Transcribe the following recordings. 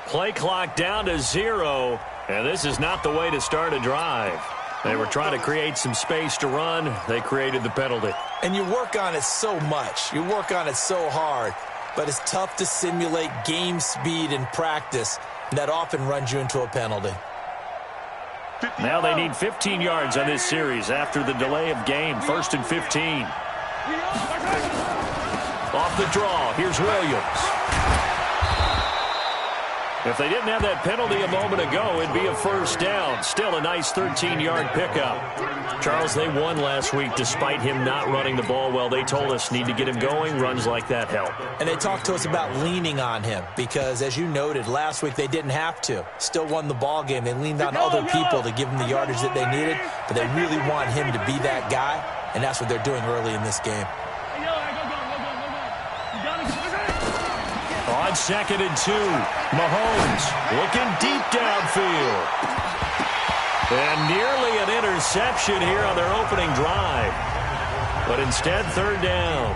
Play clock down to 0, and this is not the way to start a drive. They were trying to create some space to run. They created the penalty. And you work on it so much. You work on it so hard. But it's tough to simulate game speed in practice. And that often runs you into a penalty. Now they need 15 yards on this series after the delay of game. 1st and 15. Off the draw, here's Williams. If they didn't have that penalty a moment ago, it'd be a first down. Still a nice 13-yard pickup. Charles, they won last week despite him not running the ball well. They told us need to get him going. Runs like that help. And they talked to us about leaning on him because, as you noted, last week they didn't have to. Still won the ball game. They leaned on other people to give them the yardage that they needed, but they really want him to be that guy, and that's what they're doing early in this game. On 2nd and 2, Mahomes looking deep downfield. And nearly an interception here on their opening drive. But instead, 3rd down.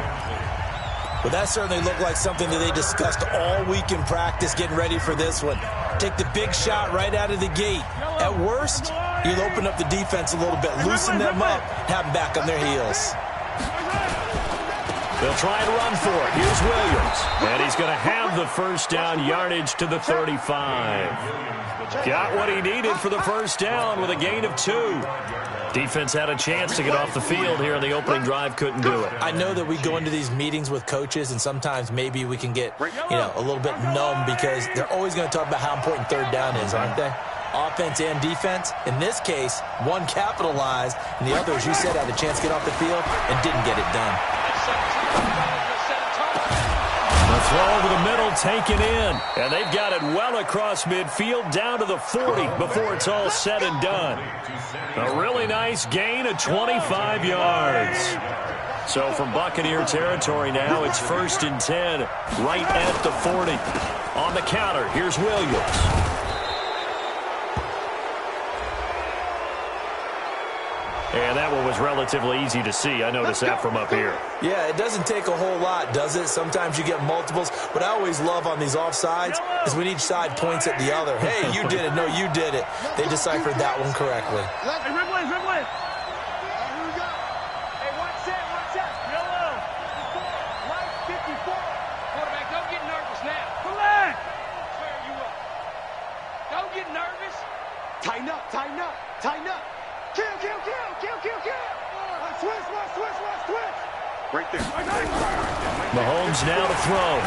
Well, that certainly looked like something that they discussed all week in practice getting ready for this one. Take the big shot right out of the gate. At worst, you'll open up the defense a little bit, loosen them up, have them back on their heels. They'll try and run for it. Here's Williams. And he's going to have the first down, yardage to the 35. Got what he needed for the first down with a gain of 2. Defense had a chance to get off the field here on the opening drive, couldn't do it. I know that we go into these meetings with coaches, and sometimes maybe we can get, a little bit numb because they're always going to talk about how important 3rd down is, aren't they? Offense and defense. In this case, one capitalized, and the other, as you said, had a chance to get off the field and didn't get it done. The throw over the middle taken in, and they've got it well across midfield down to the 40 before it's all said and done. A really nice gain of 25 yards. So from Buccaneer territory now, it's 1st and 10 right at the 40. On the counter, here's Williams. And that one was relatively easy to see. I noticed that from up here. Yeah, it doesn't take a whole lot, does it? Sometimes you get multiples. What I always love on these offsides is when each side points at the other. Hey, you did it. No, you did it. They deciphered that one correctly. Hey, Ripley. Here we go. Hey, watch that. Yellow. Light 54. Quarterback, don't get nervous now. Relax. Swear you up. Don't get nervous. Tighten up. Kill. Switch. Right there. Mahomes now to throw.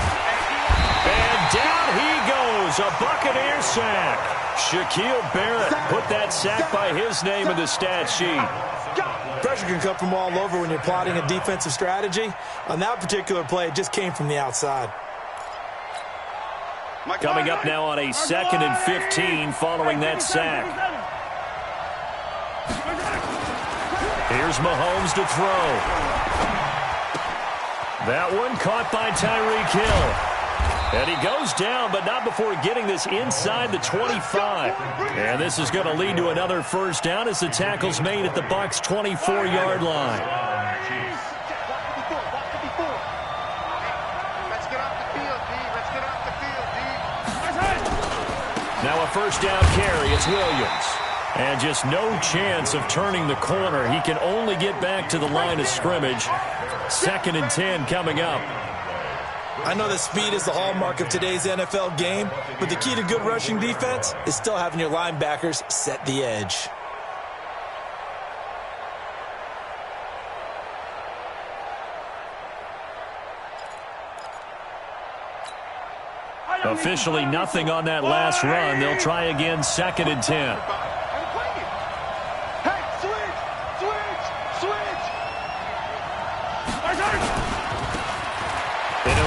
And down he goes. A Buccaneer sack. Shaquille Barrett put that sack by his name in the stat sheet. Pressure can come from all over when you're plotting a defensive strategy. On that particular play, it just came from the outside. Coming up now on a 2nd and 15 following that sack. Here's Mahomes to throw. That one caught by Tyreek Hill. And he goes down, but not before getting this inside the 25. And this is going to lead to another first down as the tackle's made at the Bucs' 24-yard line. Let's get off the field, D. Now a first down carry. It's Williams. And just no chance of turning the corner. He can only get back to the line of scrimmage. 2nd and 10 coming up. I know that speed is the hallmark of today's NFL game, but the key to good rushing defense is still having your linebackers set the edge. Officially nothing on that last run. They'll try again, 2nd and 10.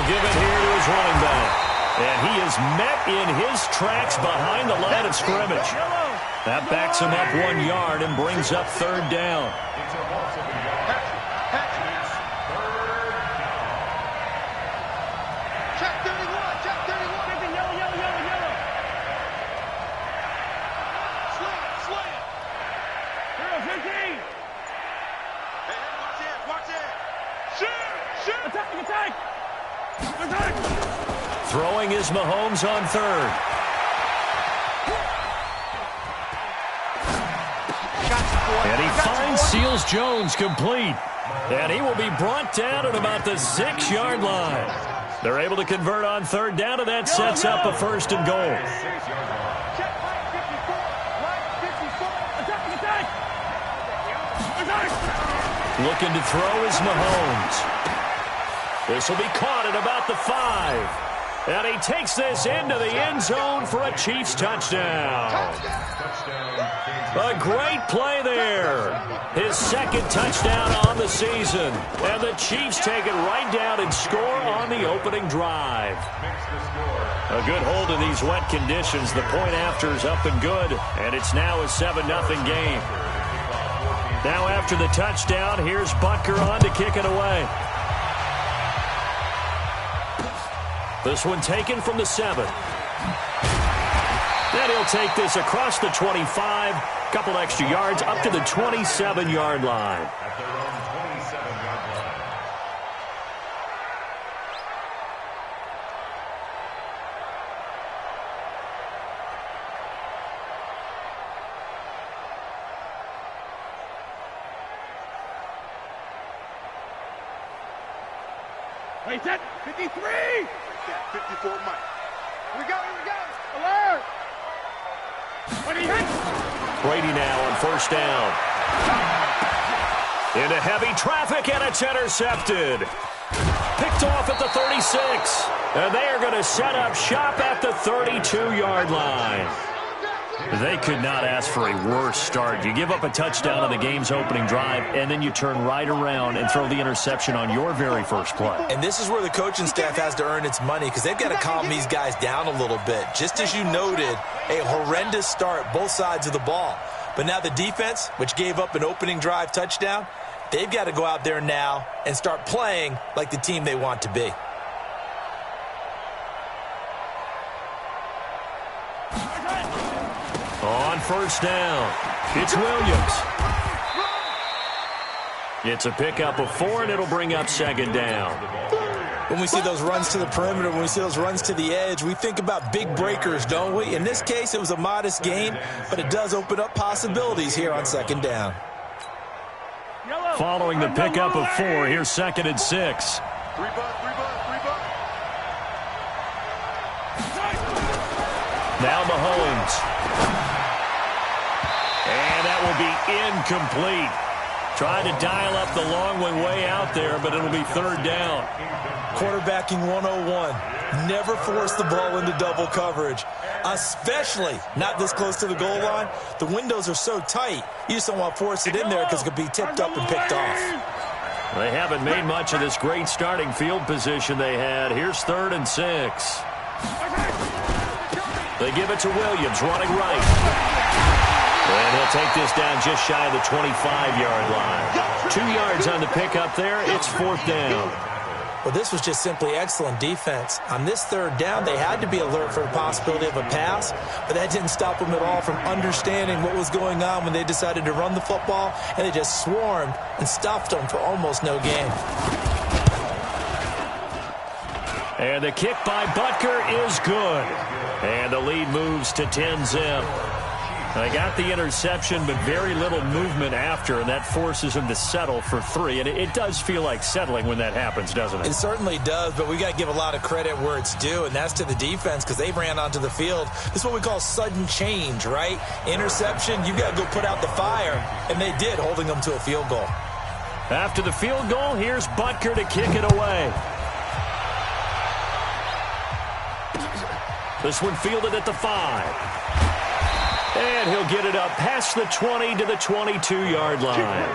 Give it here to his running back. And he is met in his tracks behind the line of scrimmage. That backs him up 1 yard and brings up 3rd down. Check 31. Yellow. Slam. Hero 15. Hey, watch it. Shoot. Attack. Throwing is Mahomes on 3rd. And he finds Seals Jones complete. And he will be brought down at about the 6-yard line. They're able to convert on third down, and that sets up a 1st and goal. Looking to throw is Mahomes. This will be caught at about the 5. And he takes this into the end zone for a Chiefs touchdown. A great play there. His 2nd touchdown on the season. And the Chiefs take it right down and score on the opening drive. A good hold in these wet conditions. The point after is up and good. And it's now a 7-0 game. Now after the touchdown, here's Butker on to kick it away. This one taken from the 7. Then he'll take this across the 25. Couple extra yards up to the 27-yard line. Wait, set. 53. 54, Mike. Here we go. Alert. Brady now on 1st down. Into heavy traffic, and it's intercepted. Picked off at the 36. And they are going to set up shop at the 32-yard line. They could not ask for a worse start. You give up a touchdown on the game's opening drive, and then you turn right around and throw the interception on your very first play. And this is where the coaching staff has to earn its money, because they've got to calm these guys down a little bit. Just as you noted, a horrendous start, both sides of the ball. But now the defense, which gave up an opening drive touchdown, they've got to go out there now and start playing like the team they want to be. On 1st down, it's Williams. It's a pickup of 4, and it'll bring up 2nd down. When we see those runs to the perimeter, when we see those runs to the edge, we think about big breakers, don't we? In this case, it was a modest gain, but it does open up possibilities here on 2nd down. Following the pickup of 4, here's 2nd and 6. Now Mahomes. And that will be incomplete. Tried to dial up the long one way out there, but it'll be 3rd down. Quarterbacking 101. Never force the ball into double coverage, especially not this close to the goal line. The windows are so tight, you just don't want to force it in there because it could be tipped up and picked off. They haven't made much of this great starting field position they had. Here's 3rd and 6. They give it to Williams, running right. And he'll take this down just shy of the 25-yard line. 2 yards on the pickup there. It's 4th down. Well, this was just simply excellent defense. On this 3rd down, they had to be alert for the possibility of a pass, but that didn't stop them at all from understanding what was going on when they decided to run the football, and they just swarmed and stuffed them for almost no gain. And the kick by Butker is good. And the lead moves to 10-zip. They got the interception, but very little movement after, and that forces them to settle for 3. And it does feel like settling when that happens, doesn't it? It certainly does, but we got to give a lot of credit where it's due, and that's to the defense because they ran onto the field. This is what we call sudden change, right? Interception, you got to go put out the fire, and they did, holding them to a field goal. After the field goal, here's Butker to kick it away. This one fielded at the 5. And he'll get it up past the 20 to the 22-yard line.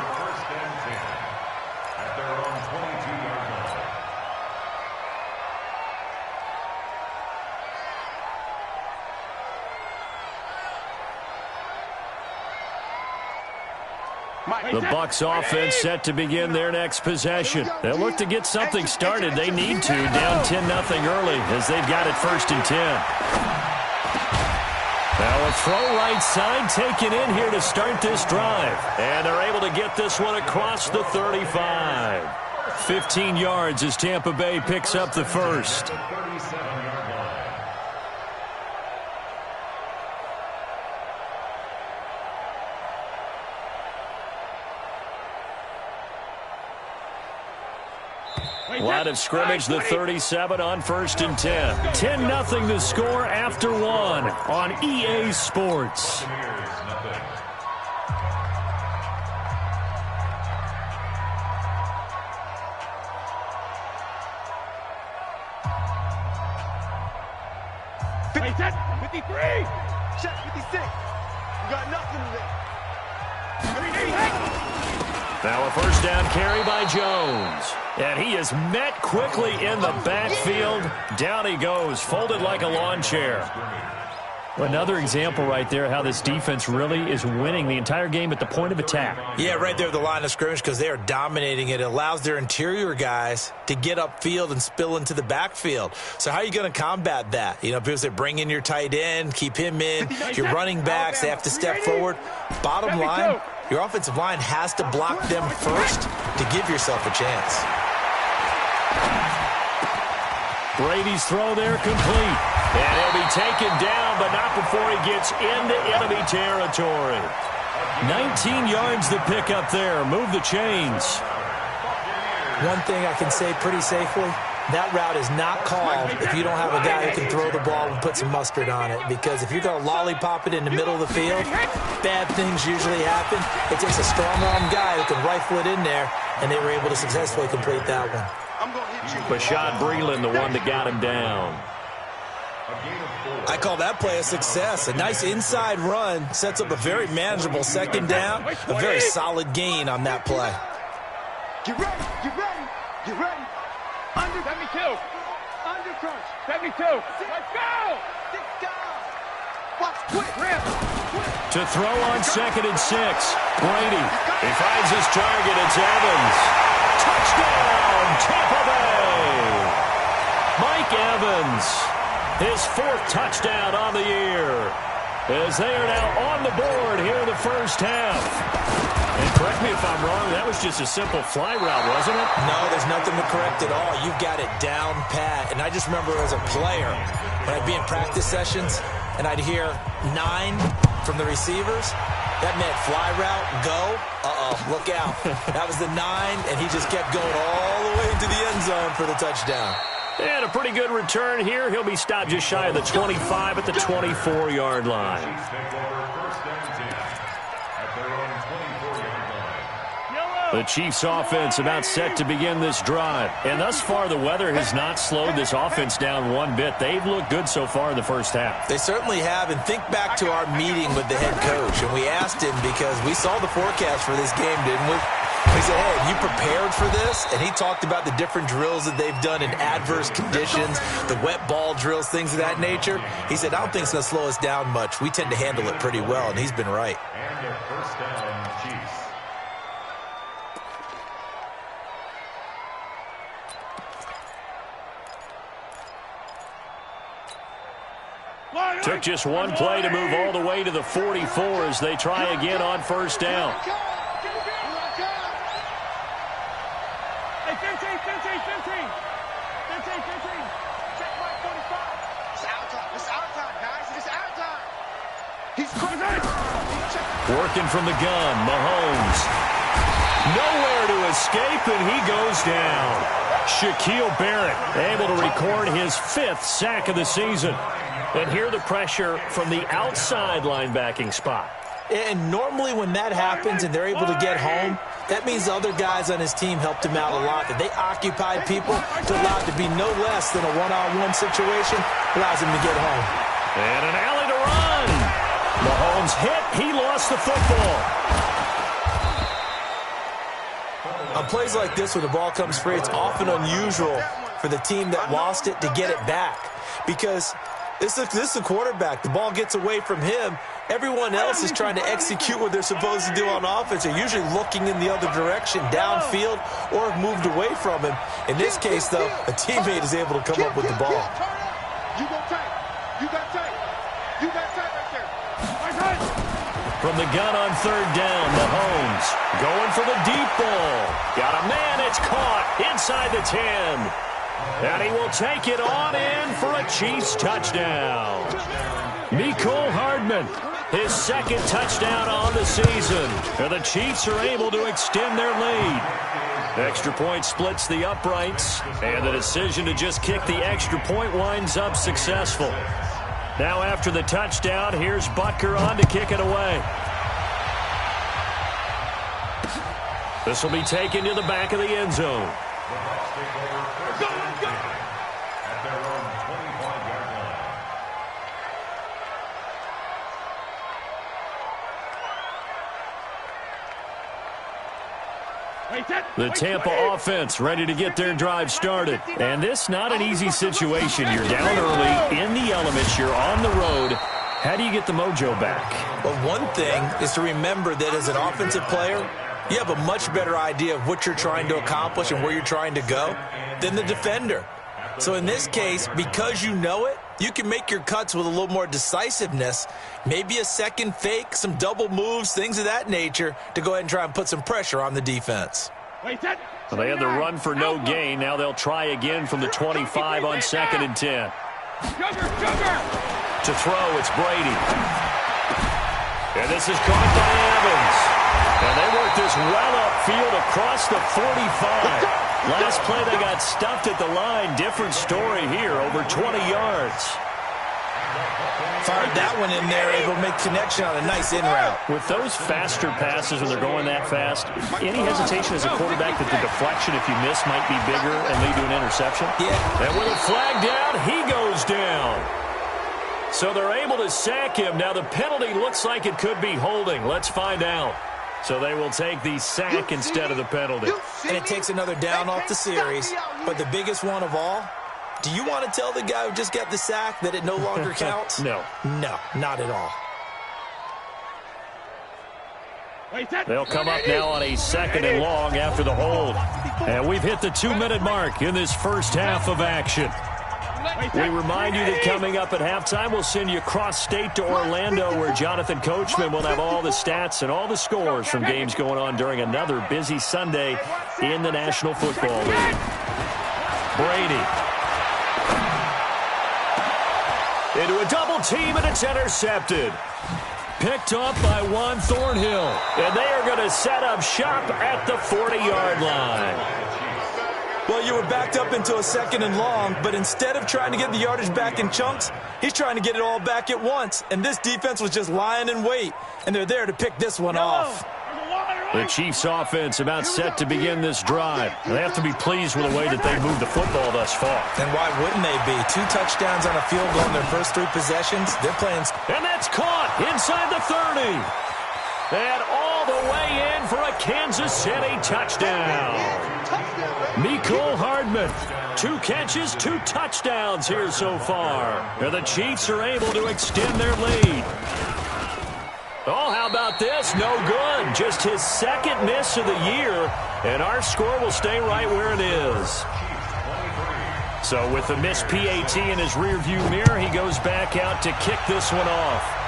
The Bucs offense set to begin their next possession. They'll look to get something started. They need to, down 10-0 early as they've got it 1st and 10. Now a throw right side taken in here to start this drive. And they're able to get this one across the 35. 15 yards as Tampa Bay picks up the first. Line of scrimmage, the 37 on 1st and 10. 10-0 the score after 1 on EA Sports. Set, 53. Check, 56. You got nothing today. Now a first down carry by Jones. And he is met quickly in the backfield. Down he goes, folded like a lawn chair. Another example right there how this defense really is winning the entire game at the point of attack. Yeah, right there at the line of scrimmage because they are dominating it. It allows their interior guys to get upfield and spill into the backfield. So how are you going to combat that? You know, people say bring in your tight end, keep him in. Your running backs, they have to step forward. Bottom line, your offensive line has to block them first to give yourself a chance. Brady's throw there complete. And he'll be taken down, but not before he gets into enemy territory. 19 yards to pick up there. Move the chains. One thing I can say pretty safely, that route is not called if you don't have a guy who can throw the ball and put some mustard on it. Because if you're going to lollipop it in the middle of the field, bad things usually happen. It takes a strong-arm guy who can rifle it in there, and they were able to successfully complete that one. Bashad Breeland, the one that got him down. I call that play a success. A nice inside run sets up a very manageable second down. A very solid gain on that play. Get ready, get ready, get ready. Under 72. Under crunch. 72. Let's go. 6 guys. Watch quick. Rip. To throw on 2nd and 6. Brady. He finds his target. It's Evans. Touchdown, Tampa Bay. Mike Evans. His 4th touchdown on the year. As they are now on the board here in the first half. And correct me if I'm wrong, that was just a simple fly route, wasn't it? No, there's nothing to correct at all. You've got it down pat. And I just remember as a player, when I'd be in practice sessions, and I'd hear 9 from the receivers, that meant fly route, go, look out. That was the 9, and he just kept going all the way into the end zone for the touchdown. And a pretty good return here. He'll be stopped just shy of the 25 at the 24-yard line. The Chiefs offense about set to begin this drive. And thus far, the weather has not slowed this offense down one bit. They've looked good so far in the first half. They certainly have. And think back to our meeting with the head coach. And we asked him because we saw the forecast for this game, didn't we? He said, hey, have you prepared for this? And he talked about the different drills that they've done in adverse conditions, the wet ball drills, things of that nature. He said, I don't think it's going to slow us down much. We tend to handle it pretty well, and he's been right. And their first down, Chiefs. Took just one play to move all the way to the 44 as they try again on first down. Working from the gun, Mahomes. Nowhere to escape, and he goes down. Shaquille Barrett able to record his 5th sack of the season. And here the pressure from the outside linebacking spot. And normally when that happens and they're able to get home, that means the other guys on his team helped him out a lot. That they occupied people to allow it to be no less than a one-on-one situation, allows him to get home. And an alley to run. Mahomes hit. He lost the football. On plays like this, when the ball comes free, it's often unusual for the team that lost it to get it back. Because this is the quarterback. The ball gets away from him. Everyone else is trying to execute what they're supposed to do on offense. They're usually looking in the other direction, downfield, or have moved away from him. In this case, though, a teammate is able to come up with the ball. You got tight. You got tight. You got tight right there. From the gun on third down, Mahomes going for the deep ball. Got a man. It's caught inside the 10. And he will take it on in for a Chiefs touchdown. Mecole Hardman, his second touchdown on the season. And the Chiefs are able to extend their lead. Extra point splits the uprights, and the decision to just kick the extra point winds up successful. Now after the touchdown, here's Butker on to kick it away. This will be taken to the back of the end zone. The Tampa offense ready to get their drive started. And this not an easy situation. You're down early, in the elements, you're on the road. How do you get the mojo back? Well, one thing is to remember that as an offensive player, you have a much better idea of what you're trying to accomplish and where you're trying to go than the defender. So in this case, because you know it, you can make your cuts with a little more decisiveness, maybe a second fake, some double moves, things of that nature, to go ahead and try and put some pressure on the defense. So they had the run for no gain. Now they'll try again from the 25 on 2nd and 10. To throw, it's Brady. And this is caught by Evans. And they work this well upfield across the 45. Last play, they got stuffed at the line. Different story here, over 20 yards. Fired that one in there, able to make connection on a nice in route. With those faster passes when they're going that fast, any hesitation as a quarterback that the deflection, if you miss, might be bigger and lead to an interception? Yeah. And with a flag down, he goes down. So they're able to sack him. Now the penalty looks like it could be holding. Let's find out. So they will take the sack instead of the penalty. And it takes another down off the series. But the biggest one of all, do you want to tell the guy who just got the sack that it no longer counts? No. No, not at all. They'll come up now on a 2nd and long after the hold. And we've hit the 2-minute mark in this first half of action. We remind you that coming up at halftime, we'll send you cross-state to Orlando, where Jonathan Coachman will have all the stats and all the scores from games going on during another busy Sunday in the National Football League. Brady. Into a double team, and it's intercepted. Picked up by Juan Thornhill. And they are going to set up shop at the 40-yard line. Well, you were backed up into a 2nd and long, but instead of trying to get the yardage back in chunks, he's trying to get it all back at once. And this defense was just lying in wait, and they're there to pick this one off. The Chiefs offense about set to begin this drive. They have to be pleased with the way that they moved the football thus far. And why wouldn't they be? 2 touchdowns on a field goal in their first 3 possessions. They're playing. And that's caught inside the 30. And all the way in for a Kansas City touchdown. Mecole Hardman, 2 catches, 2 touchdowns here so far. And the Chiefs are able to extend their lead. Oh, how about this? No good. Just his 2nd miss of the year, and our score will stay right where it is. So with the missed PAT in his rearview mirror, he goes back out to kick this one off.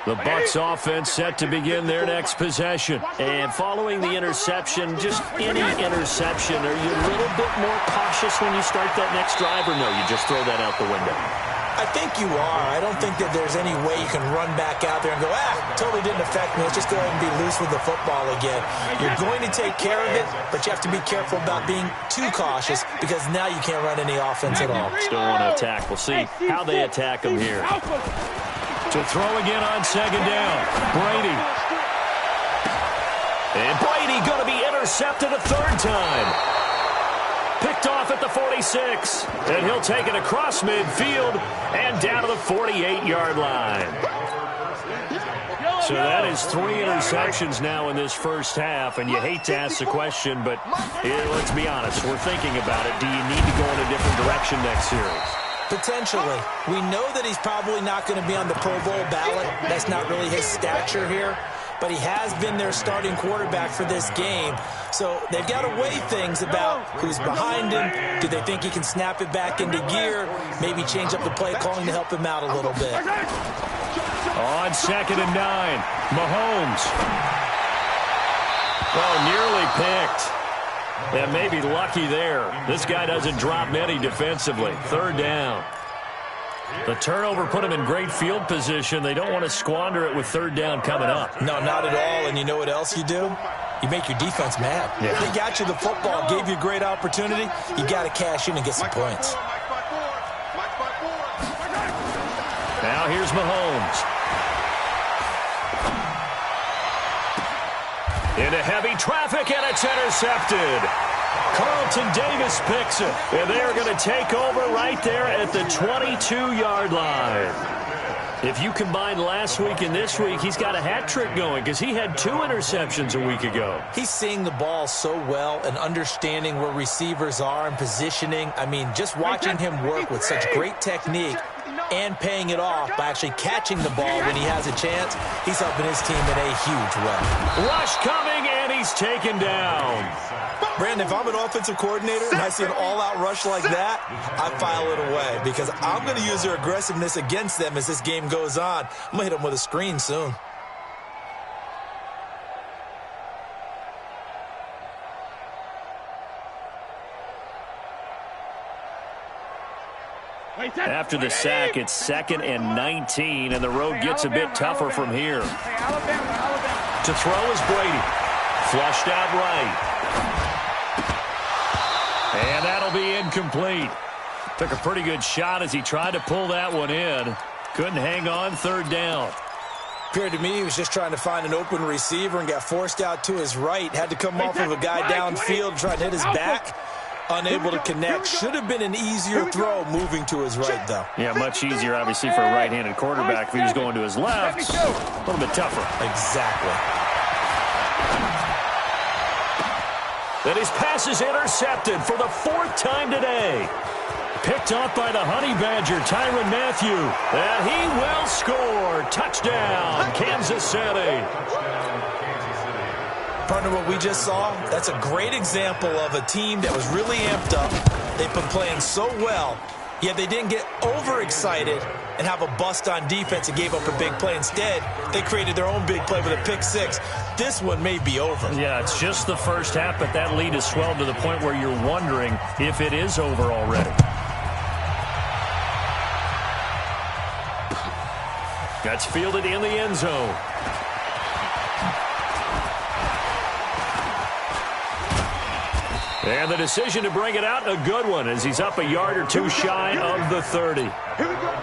The Bucs offense set to begin their next possession. And following the interception, just any interception, are you a little bit more cautious when you start that next drive, or no, you just throw that out the window? I think you are. I don't think that there's any way you can run back out there and go, totally didn't affect me. Let's just go ahead and be loose with the football again. You're going to take care of it, but you have to be careful about being too cautious, because now you can't run any offense at all. Still want to attack. We'll see how they attack them here. To throw again on 2nd down. Brady. And Brady going to be intercepted a 3rd time. Picked off at the 46. And he'll take it across midfield and down to the 48-yard line. So that is 3 interceptions now in this first half. And you hate to ask the question, but let's be honest. We're thinking about it. Do you need to go in a different direction next series? Potentially. We know that he's probably not going to be on the Pro Bowl ballot. That's not really his stature here. But he has been their starting quarterback for this game. So they've got to weigh things about who's behind him. Do they think he can snap it back into gear? Maybe change up the play calling to help him out a little bit. On 2nd and 9, Mahomes. Oh, nearly picked. And maybe lucky there. This guy doesn't drop many defensively. Third down. The turnover put him in great field position. They don't want to squander it with third down coming up. No, not at all. And you know what else you do? You make your defense mad. Yeah. They got you the football, gave you a great opportunity. You got to cash in and get some points. Now here's Mahomes. Into heavy traffic, and it's intercepted. Carlton Davis picks it, and they're going to take over right there at the 22-yard line. If you combine last week and this week, he's got a hat trick going because he had 2 interceptions a week ago. He's seeing the ball so well and understanding where receivers are and positioning. I mean, just watching him work with such great technique and paying it off by actually catching the ball when he has a chance, he's helping his team in a huge way. Rush coming, and he's taken down. Brandon, if I'm an offensive coordinator and I see an all-out rush like that, I file it away because I'm going to use their aggressiveness against them as this game goes on. I'm going to hit them with a screen soon. After the sack, it's 2nd and 19, and the road gets a bit tougher from here. To throw is Brady. Flushed out right. And that'll be incomplete. Took a pretty good shot as he tried to pull that one in. Couldn't hang on. Third down. Appeared to me he was just trying to find an open receiver and got forced out to his right. Had to come off of a guy downfield, try to hit his back. Unable to connect. Should have been an easier throw moving to his right, though. Yeah, much easier, obviously, for a right-handed quarterback. If he was going to his left, a little bit tougher. Exactly. Then his pass is intercepted for the 4th time today. Picked off by the Honey Badger, Tyrann Mathieu. And he will score. Touchdown, Kansas City. Partner, what we just saw, that's a great example of a team that was really amped up. They've been playing so well, yet they didn't get overexcited and have a bust on defense and gave up a big play. Instead, they created their own big play with a pick 6. This one may be over. Yeah, it's just the first half, but that lead has swelled to the point where you're wondering if it is over already. That's fielded in the end zone. And the decision to bring it out, a good one, as he's up a yard or 2 shy of the 30. Here we go.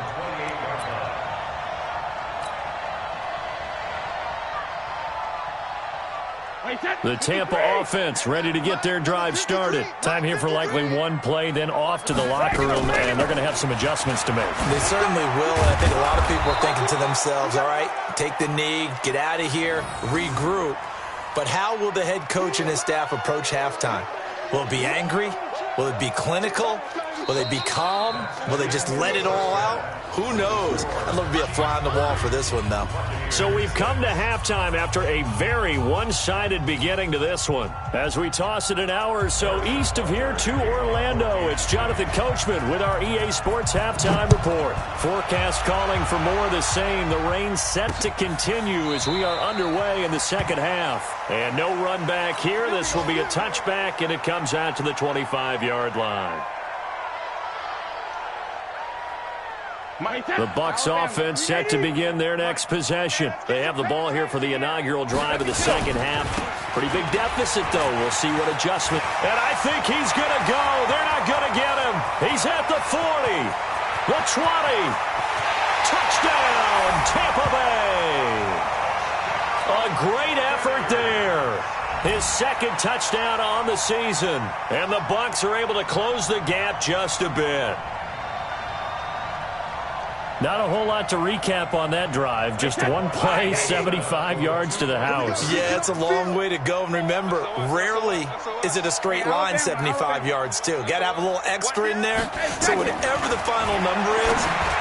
The Tampa offense ready to get their drive started. Time here for likely one play, then off to the locker room, and they're going to have some adjustments to make. They certainly will, and I think a lot of people are thinking to themselves, all right, take the knee, get out of here, regroup. But how will the head coach and his staff approach halftime? Will it be angry? Will it be clinical? Will they be calm? Will they just let it all out? Who knows? I'd love to be a fly on the wall for this one, though. So we've come to halftime after a very one-sided beginning to this one. As we toss it an hour or so east of here to Orlando, it's Jonathan Coachman with our EA Sports Halftime Report. Forecast calling for more of the same. The rain set to continue as we are underway in the second half. And no run back here. This will be a touchback, and it comes out to the 25-yard line. The Bucs offense set to begin their next possession. They have the ball here for the inaugural drive of the second half. Pretty big deficit, though. We'll see what adjustment. And I think he's going to go. They're not going to get him. He's at the 40, the 20. Touchdown, Tampa Bay. A great effort there. His second touchdown on the season. And the Bucs are able to close the gap just a bit. Not a whole lot to recap on that drive. Just one play, 75 yards to the house. Yeah, it's a long way to go. And remember, rarely is it a straight line 75 yards, too. Got to have a little extra in there. So whatever the final number is,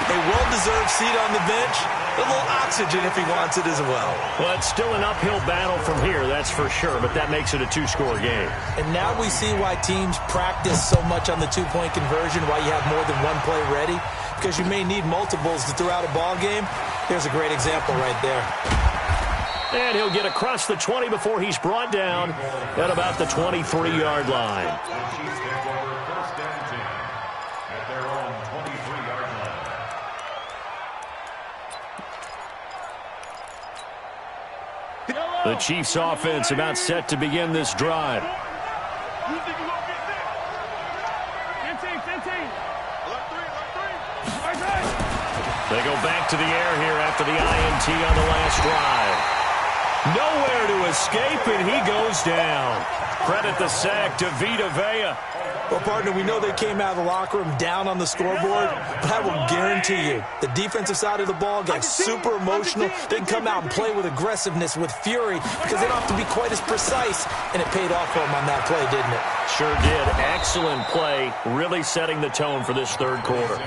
a well-deserved seat on the bench, a little oxygen if he wants it as well. Well, it's still an uphill battle from here, that's for sure, but that makes it a 2-score game. And now we see why teams practice so much on the 2-point conversion, why you have more than one play ready, because you may need multiples to throw out a ball game. Here's a great example right there. And he'll get across the 20 before he's brought down at about the 23-yard line. The Chiefs take over first and 10 at their own 23-yard line. The Chiefs offense about set to begin this drive. You think you're going to get there? 15. Alert three. They go back to the air here after the INT on the last drive. Nowhere to escape, and he goes down. Credit the sack to Vita Vea. Well, partner, we know they came out of the locker room down on the scoreboard, but I will guarantee you the defensive side of the ball got super emotional. They can come out and play with aggressiveness, with fury, because they don't have to be quite as precise, and it paid off for them on that play, didn't it? Sure did. Excellent play, really setting the tone for this third quarter.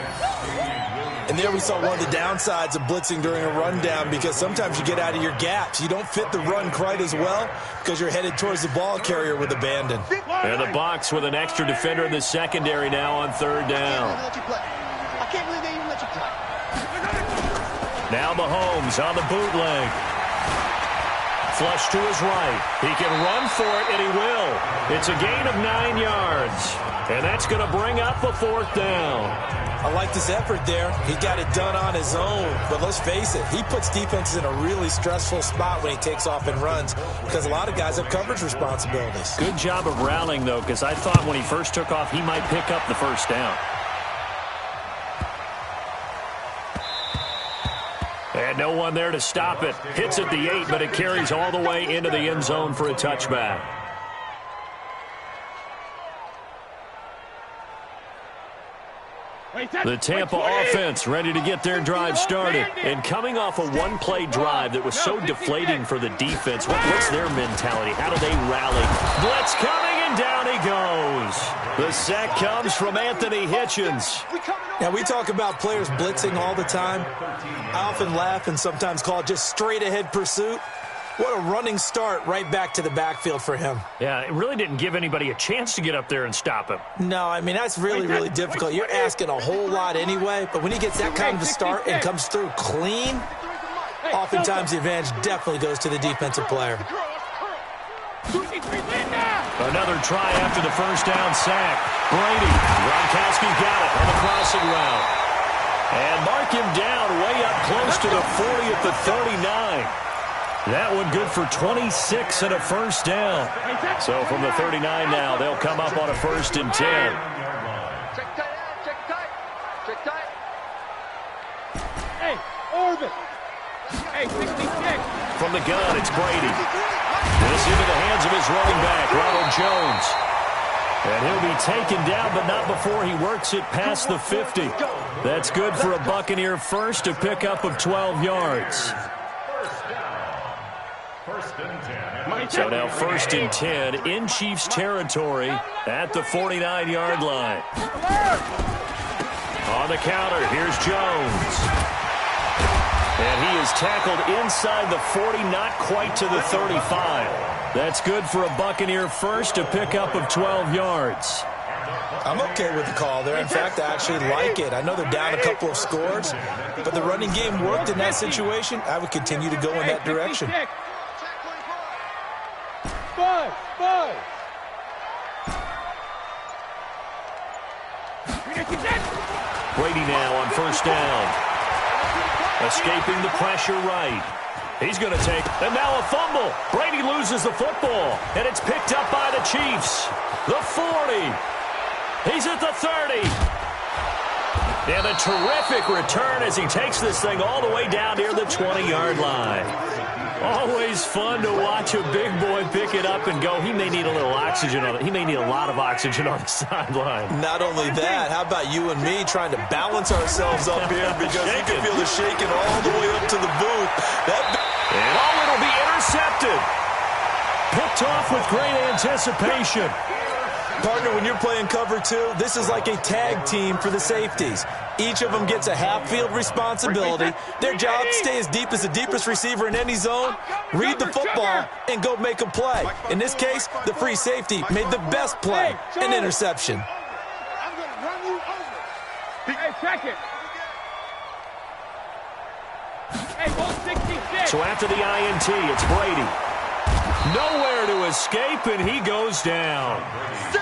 And there we saw one of the downsides of blitzing during a rundown, because sometimes you get out of your gaps. You don't fit the run quite as well because you're headed towards the ball carrier with abandon. And the box with an extra defender in the secondary now on third down. I can't believe they even let you play. Now Mahomes on the bootleg. Flush to his right. He can run for it, and he will. It's a gain of 9 yards. And that's going to bring up a fourth down. I liked his effort there. He got it done on his own. But let's face it, he puts defenses in a really stressful spot when he takes off and runs, because a lot of guys have coverage responsibilities. Good job of rallying, though, because I thought when he first took off, he might pick up the first down. And no one there to stop it. Hits at the 8, but it carries all the way into the end zone for a touchback. The Tampa offense ready to get their drive started. And coming off a one-play drive that was so deflating for the defense, what's their mentality? How do they rally? Blitz coming, and down he goes. The sack comes from Anthony Hitchens. Now, we talk about players blitzing all the time. I often laugh and sometimes call it just straight-ahead pursuit. What a running start right back to the backfield for him. Yeah, it really didn't give anybody a chance to get up there and stop him. No, I mean, that's really, really difficult. You're asking a whole lot anyway, but when he gets that kind of a start and comes through clean, oftentimes the advantage definitely goes to the defensive player. Another try after the first down sack. Brady, Gronkowski got it on the crossing route. And mark him down way up close to the 40 at the 39. That one good for 26 and a first down. So from the 39 now, they'll come up on a 1st and 10. Check tight. Hey, Orbit. Hey, 66. From the gun, it's Brady. This into the hands of his running back, Ronald Jones. And he'll be taken down, but not before he works it past the 50. That's good for a Buccaneer first, a pickup of 12 yards. So now 1st and 10 in Chiefs territory at the 49-yard line. On the counter, here's Jones. And he is tackled inside the 40, not quite to the 35. That's good for a Buccaneer first, a pickup of 12 yards. I'm okay with the call there. In fact, I actually like it. I know they're down a couple of scores, but the running game worked in that situation. I would continue to go in that direction. Five. Brady now on 1st down. Escaping the pressure right. He's going to take, and now a fumble. Brady loses the football, and it's picked up by the Chiefs. The 40. He's at the 30. And a terrific return as he takes this thing all the way down near the 20-yard line. Always fun to watch a big boy pick it up and go. He may need a little oxygen on it. He may need a lot of oxygen on the sideline. Not only that, how about you and me trying to balance ourselves up here, because you can feel the shaking all the way up to the booth. It'll be intercepted. Picked off with great anticipation. Partner, when you're playing cover 2, this is like a tag team for the safeties. Each of them gets a half-field responsibility. Their job, stay as deep as the deepest receiver in any zone, read the football, and go make a play. In this case, the free safety made the best play, an interception. I'm going to run you over. Hey, check it. Hey, ball 66. So after the INT, it's Brady. Nowhere to escape, and he goes down.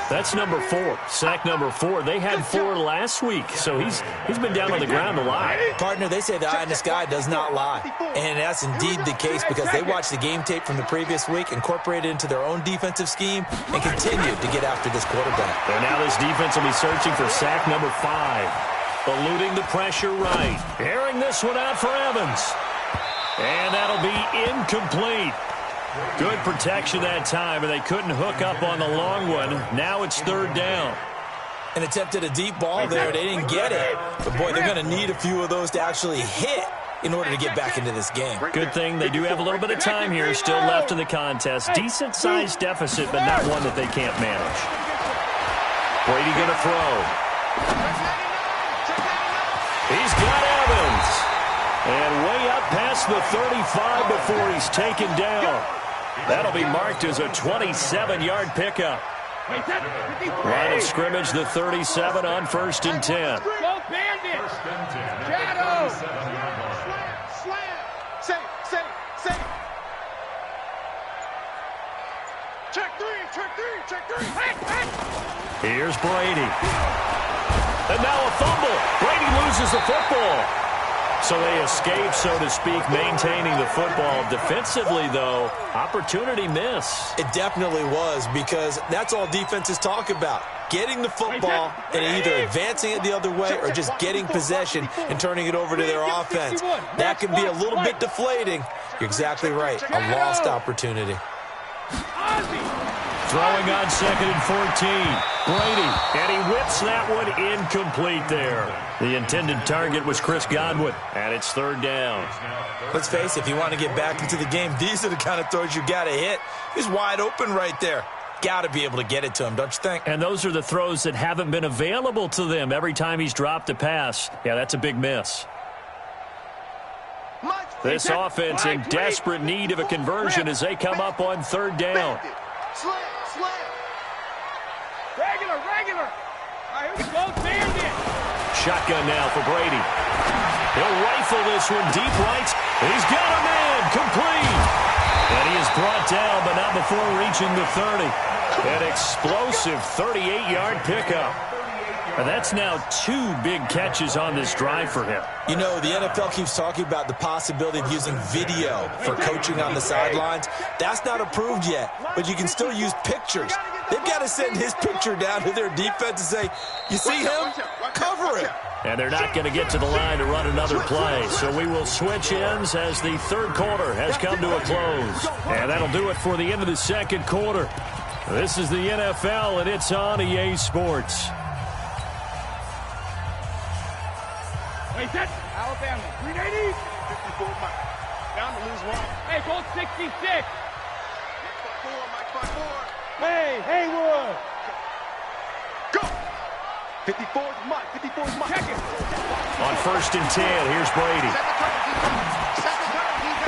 That's number 4. Sack number 4. They had 4 last week, so he's been down on the ground a lot. Partner, they say the eye in the sky does not lie. And that's indeed the case because they watched the game tape from the previous week, incorporated it into their own defensive scheme, and continued to get after this quarterback. And now this defense will be searching for sack number 5. Eluding the pressure right. Airing this one out for Evans. And that'll be incomplete. Good protection that time, and they couldn't hook up on the long one. Now it's 3rd down. An attempt at a deep ball there. They didn't get it. But, boy, they're going to need a few of those to actually hit in order to get back into this game. Good thing they do have a little bit of time here still left in the contest. Decent-sized deficit, but not one that they can't manage. Brady going to throw. He's got Evans. And way up past the 35 before he's taken down. That'll be marked as a 27-yard pickup. Line of scrimmage, the 37 on 1st and 10. Go Bandit! Shadow! Slam! Say! Check 3! Here's Brady. And now a fumble. Brady loses the football. So they escape, so to speak, maintaining the football. Defensively, though, opportunity miss. It definitely was because that's all defenses talk about. Getting the football and either advancing it the other way or just getting possession and turning it over to their offense. That can be a little bit deflating. You're exactly right. A lost opportunity. Throwing on 2nd and 14. Brady, and he whips that one incomplete there. The intended target was Chris Godwin, and it's 3rd down. Let's face it, if you want to get back into the game, these are the kind of throws you got to hit. He's wide open right there. Got to be able to get it to him, don't you think? And those are the throws that haven't been available to them every time he's dropped a pass. Yeah, that's a big miss. This offense in desperate need of a conversion as they come up on 3rd down. Slam! Regular! All right, here we go, Bandit! Shotgun now for Brady. He'll rifle this one deep right. He's got a man, complete. And he is brought down, but not before reaching the 30. An explosive 38-yard pickup. And that's now 2 big catches on this drive for him. You know, the NFL keeps talking about the possibility of using video for coaching on the sidelines. That's not approved yet, but you can still use pictures. They've got to send his picture down to their defense and say, you see him? Cover him. And they're not going to get to the line to run another play. So we will switch ends as the 3rd quarter has come to a close. And that'll do it for the end of the 2nd quarter. This is the NFL, and it's on EA Sports. Wait, that's Alabama. 380. 54 Mike. Down to lose 1. Hey, go 66. Mike 4. Hey, Haywood. Go. 54's Mike. Check it. On 1st and 10, here's Brady.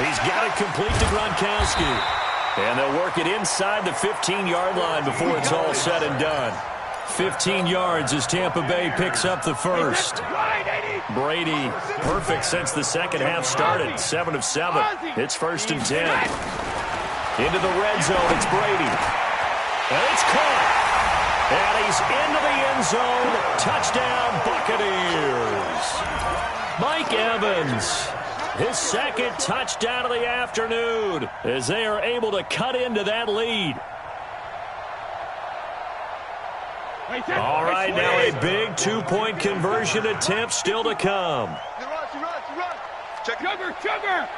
He's got it complete to Gronkowski. And they'll work it inside the 15-yard line before it's all said and done. 15 yards as Tampa Bay picks up the first. Brady, perfect since the second half started. 7 of 7. It's 1st and 10. Into the red zone, it's Brady. And it's caught. And he's into the end zone. Touchdown, Buccaneers. Mike Evans, his 2nd touchdown of the afternoon as they are able to cut into that lead. All right, now a big 2-point conversion attempt still to come. Sugar.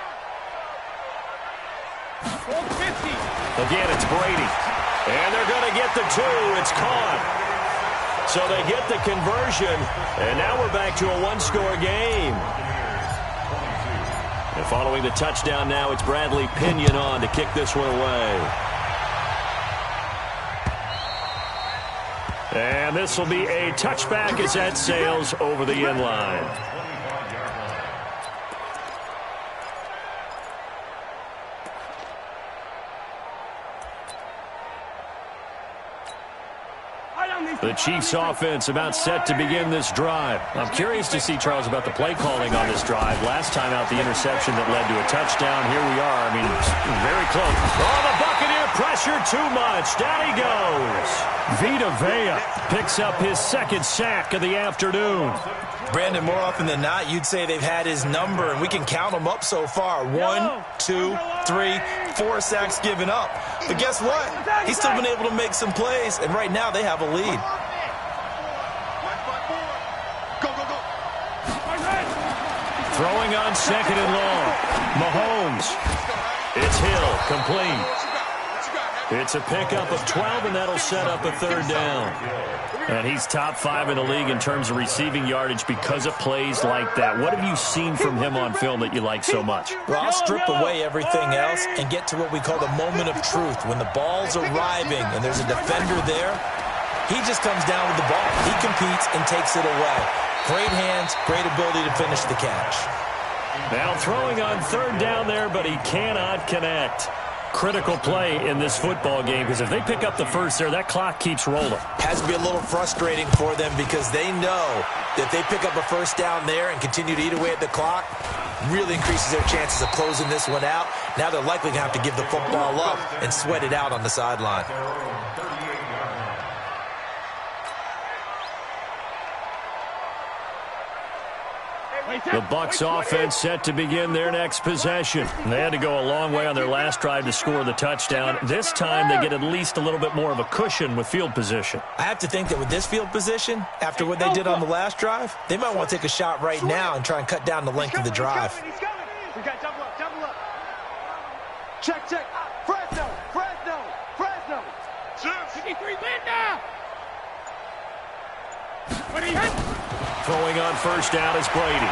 450. Again, it's Brady. And they're going to get the 2. It's caught. So they get the conversion. And now we're back to a 1-score game. And following the touchdown now, it's Bradley Pinion on to kick this one away. And this will be a touchback as that sails over the end line. The Chiefs offense about set to begin this drive. I'm curious to see, Charles, about the play calling on this drive. Last time out, the interception that led to a touchdown. Here we are. I mean, very close. Oh, the Buccaneer pressure too much. Down he goes. Vita Vea picks up his second sack of the afternoon. Brandon, more often than not, you'd say they've had his number, and we can count them up so far. 1, 2, 3, 4 sacks given up. But guess what? He's still been able to make some plays, and right now they have a lead. Throwing on second and long. Mahomes. It's Hill, complete. It's a pickup of 12, and that'll set up a third down. And he's top 5 in the league in terms of receiving yardage because of plays like that. What have you seen from him on film that you like so much? Well, I'll strip away everything else and get to what we call the moment of truth. When the ball's arriving and there's a defender there, he just comes down with the ball. He competes and takes it away. Great hands, great ability to finish the catch. Now throwing on third down there, but he cannot connect. Critical play in this football game, because if they pick up the first there, that clock keeps rolling. Has to be a little frustrating for them because they know that they pick up a first down there and continue to eat away at the clock, really increases their chances of closing this one out. Now they're likely going to have to give the football up and sweat it out on the sideline. The Bucs offense set to begin their next possession. They had to go a long way on their last drive to score the touchdown. This time they get at least a little bit more of a cushion with field position. I have to think that with this field position, after what they did on the last drive, they might want to take a shot right now and try and cut down the length of the drive. We got double up, double up. Check, check. Fresno, Fresno, Fresno. 53 Linda. What are you? Throwing on first down is Brady.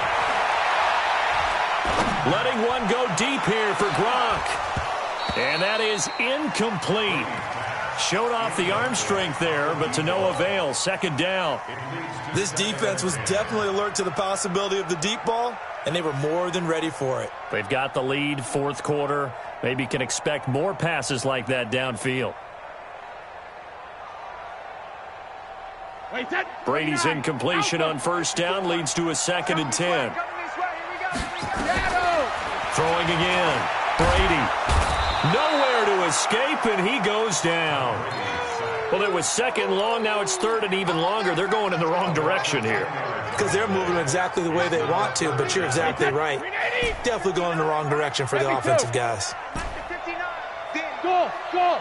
Letting one go deep here for Gronk. And that is incomplete. Showed off the arm strength there, but to no avail. Second down. This defense was definitely alert to the possibility of the deep ball, and they were more than ready for it. They've got the lead, fourth quarter. Maybe can expect more passes like that downfield. Brady's incompletion on first down leads to a 2nd and 10. Throwing again. Brady. Nowhere to escape, and he goes down. Well, it was second long. Now it's third and even longer. They're going in the wrong direction here. Because they're moving exactly the way they want to, but you're exactly right. Definitely going in the wrong direction for the offensive guys. Go, go.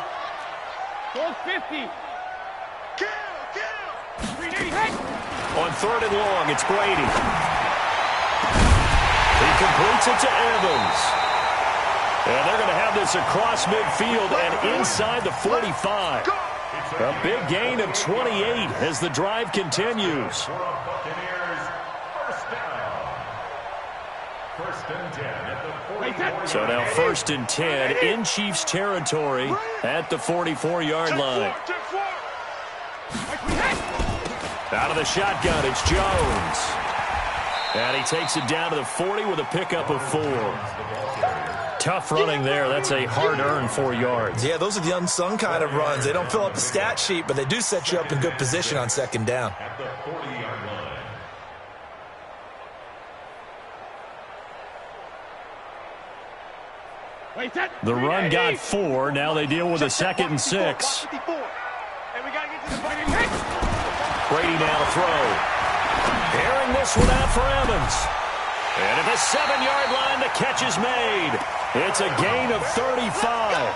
Go 50. On third and long, it's Brady. He completes it to Evans. And they're going to have this across midfield and inside the 45. A big gain of 28 as the drive continues. So now 1st and 10 in Chiefs territory at the 44-yard line. Out of the shotgun, it's Jones. And he takes it down to the 40 with a pickup of 4. Tough running there. That's a hard-earned 4 yards. Yeah, those are the unsung kind of runs. They don't fill up the stat sheet, but they do set you up in good position on second down. The run got 4. Now they deal with a 2nd and 6. Brady now to throw. Airing this one out for Evans. And at the 7-yard line, the catch is made. It's a gain of 35.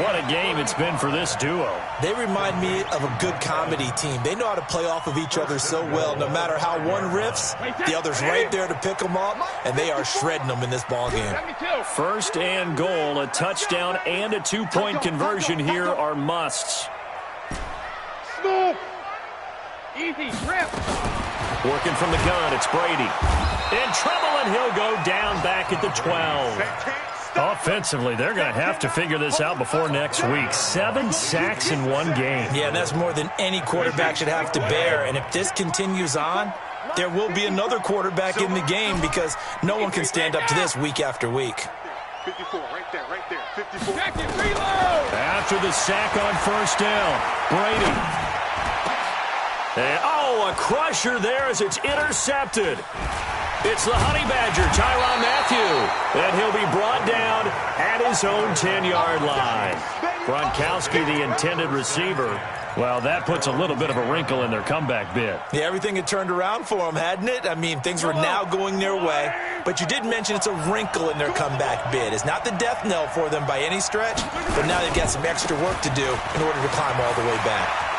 What a game it's been for this duo. They remind me of a good comedy team. They know how to play off of each other so well. No matter how one riffs, the other's right there to pick them up, and they are shredding them in this ballgame. 1st and goal, a touchdown and a 2-point conversion here are musts. Easy, rip. Working from the gun, it's Brady. In trouble, and he'll go down back at the 12. Offensively, they're going to have to figure this out before next week. 7 sacks in one game. Yeah, and that's more than any quarterback should have to bear. And if this continues on, there will be another quarterback in the game because no one can stand up to this week after week. 54, right there, 54. Second reload. After the sack on first down, Brady. And, oh, a crusher there as it's intercepted. It's the Honey Badger, Tyrann Mathieu, and he'll be brought down at his own 10-yard line. Gronkowski, the intended receiver. Well, that puts a little bit of a wrinkle in their comeback bid. Yeah, everything had turned around for them, hadn't it? I mean, things were now going their way. But you did mention it's a wrinkle in their comeback bid. It's not the death knell for them by any stretch, but now they've got some extra work to do in order to climb all the way back.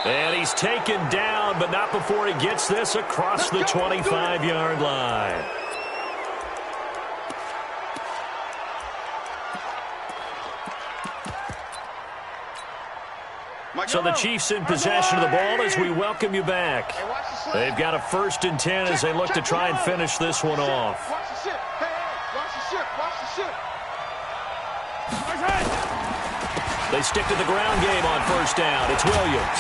And he's taken down, but not before he gets this across the 25-yard line. So the Chiefs in possession of the ball as we welcome you back. They've got a 1st and 10 as they look to try and finish this one off. Watch the ship. Hey, watch the ship. Watch the ship. They stick to the ground game on 1st down. It's Williams.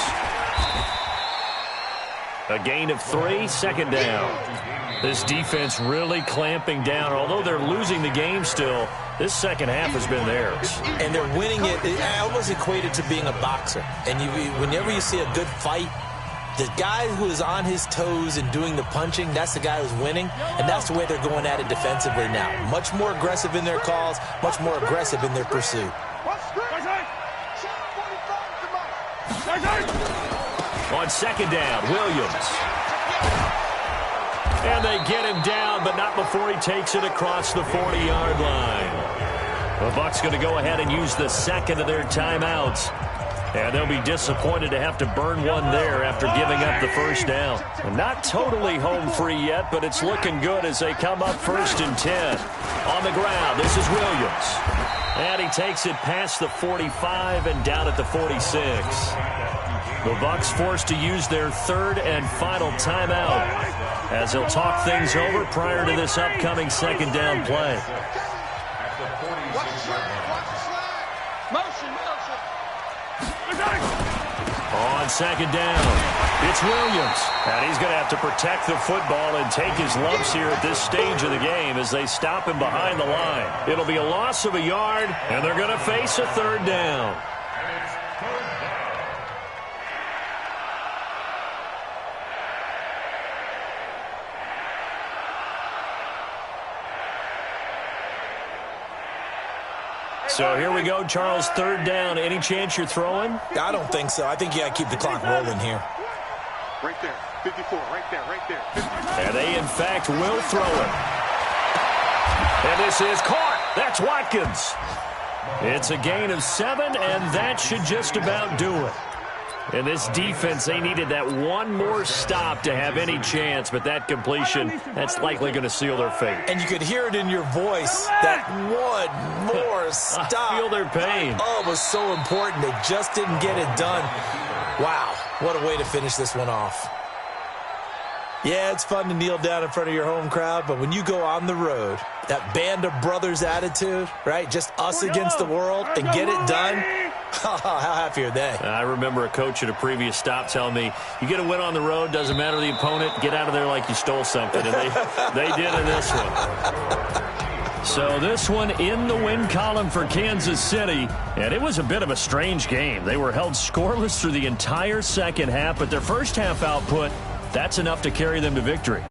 A gain of 3, 2nd down. This defense really clamping down. Although they're losing the game still, this second half has been theirs. And they're winning it. I almost equate it to being a boxer. And whenever you see a good fight, the guy who is on his toes and doing the punching, that's the guy who's winning. And that's the way they're going at it defensively now. Much more aggressive in their calls, much more aggressive in their pursuit. On 2nd down, Williams. And they get him down, but not before he takes it across the 40-yard line. The Bucs going to go ahead and use the 2nd of their timeouts. And they'll be disappointed to have to burn one there after giving up the 1st down. Not totally home free yet, but it's looking good as they come up 1st and 10. On the ground, this is Williams. And he takes it past the 45 and down at the 46. The Bucs forced to use their 3rd and final timeout as they'll talk things over prior to this upcoming 2nd down play. On 2nd down, it's Williams. And he's going to have to protect the football and take his lumps here at this stage of the game as they stop him behind the line. It'll be a loss of a yard, and they're going to face a 3rd down. So here we go, Charles, 3rd down. Any chance you're throwing? I don't think so. I think you got to keep the clock rolling here. Right there, 54, right there, right there. 54. And they, in fact, will throw it. And this is caught. That's Watkins. It's a gain of 7, and that should just about do it. And this defense, they needed that one more stop to have any chance, but that completion, that's likely going to seal their fate. And you could hear it in your voice, that one more stop. I feel their pain. Oh, it was so important. They just didn't get it done. Wow, what a way to finish this one off. Yeah, it's fun to kneel down in front of your home crowd, but when you go on the road, that band of brothers attitude, right, just us against the world, and get it done, how happy are they? I remember a coach at a previous stop telling me, you get a win on the road, doesn't matter the opponent, get out of there like you stole something. And they did in this one. So this one in the win column for Kansas City, and it was a bit of a strange game. They were held scoreless through the entire second half, but their first half output, that's enough to carry them to victory.